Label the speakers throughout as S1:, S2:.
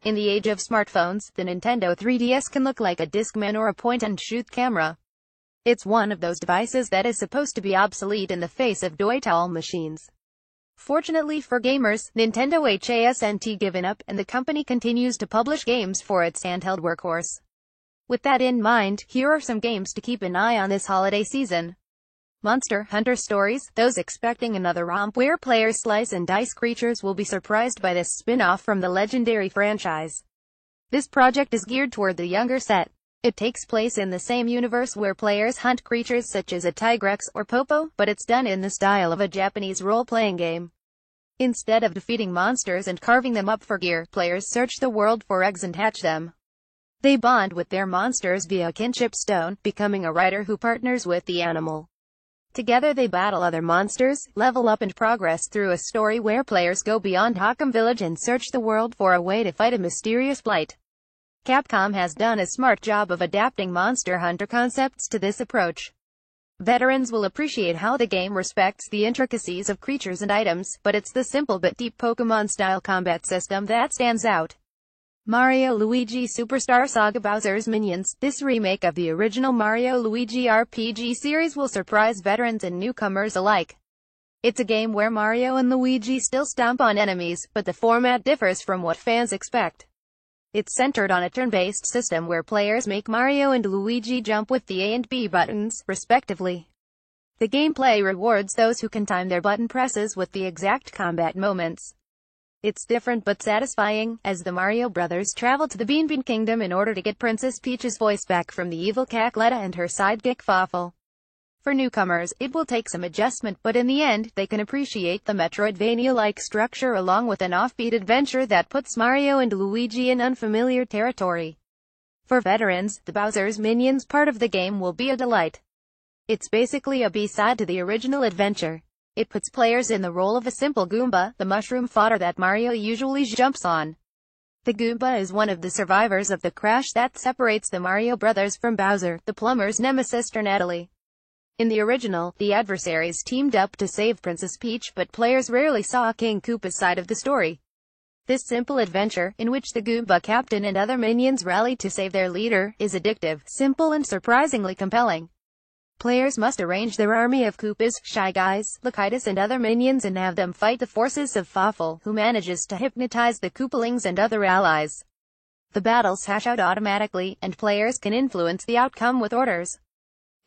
S1: In the age of smartphones, the Nintendo 3DS can look like a Discman or a point-and-shoot camera. It's one of those devices that is supposed to be obsolete in the face of toy machines. Fortunately for gamers, Nintendo hasn't given up, and the company continues to publish games for its handheld workhorse. With that in mind, here are some games to keep an eye on this holiday season. Monster Hunter Stories. Those expecting another romp where players slice and dice creatures will be surprised by this spin-off from the legendary franchise. This project is geared toward the younger set. It takes place in the same universe where players hunt creatures such as a Tigrex or Popo, but it's done in the style of a Japanese role-playing game. Instead of defeating monsters and carving them up for gear, players search the world for eggs and hatch them. They bond with their monsters via kinship stone, becoming a rider who partners with the animal. Together they battle other monsters, level up and progress through a story where players go beyond Hokum Village and search the world for a way to fight a mysterious blight. Capcom has done a smart job of adapting Monster Hunter concepts to this approach. Veterans will appreciate how the game respects the intricacies of creatures and items, but it's the simple but deep Pokemon-style combat system that stands out. Mario Luigi Superstar Saga Bowser's Minions. This remake of the original Mario Luigi RPG series will surprise veterans and newcomers alike. It's a game where Mario and Luigi still stomp on enemies, but the format differs from what fans expect. It's centered on a turn-based system where players make Mario and Luigi jump with the A and B buttons, respectively. The gameplay rewards those who can time their button presses with the exact combat moments. It's different but satisfying, as the Mario brothers travel to the Bean Bean Kingdom in order to get Princess Peach's voice back from the evil Cackletta and her sidekick Fawful. For newcomers, it will take some adjustment, but in the end, they can appreciate the Metroidvania-like structure along with an offbeat adventure that puts Mario and Luigi in unfamiliar territory. For veterans, the Bowser's Minions part of the game will be a delight. It's basically a B-side to the original adventure. It puts players in the role of a simple Goomba, the mushroom fodder that Mario usually jumps on. The Goomba is one of the survivors of the crash that separates the Mario brothers from Bowser, the plumber's nemesis Natalie. In the original, the adversaries teamed up to save Princess Peach, but players rarely saw King Koopa's side of the story. This simple adventure, in which the Goomba captain and other minions rally to save their leader, is addictive, simple and surprisingly compelling. Players must arrange their army of Koopas, Shy Guys, Lakitus and other minions and have them fight the forces of Fawful, who manages to hypnotize the Koopalings and other allies. The battles hash out automatically, and players can influence the outcome with orders.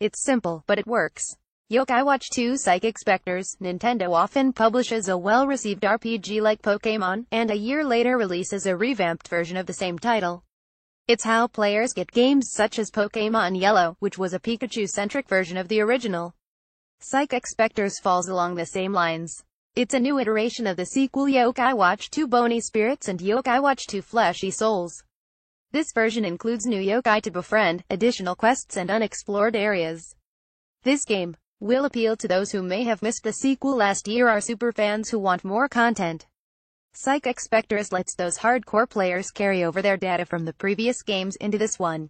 S1: It's simple, but it works. Yokai Watch 2 Psychic Spectres. Nintendo often publishes a well-received RPG like Pokémon, and a year later releases a revamped version of the same title. It's how players get games such as Pokémon Yellow, which was a Pikachu-centric version of the original. Psychic Spectres falls along the same lines. It's a new iteration of the sequel Yokai Watch 2 Bony Spirits and Yokai Watch 2 Fleshy Souls. This version includes new yokai to befriend, additional quests and unexplored areas. This game will appeal to those who may have missed the sequel last year or superfans who want more content. Psychic Spectres lets those hardcore players carry over their data from the previous games into this one.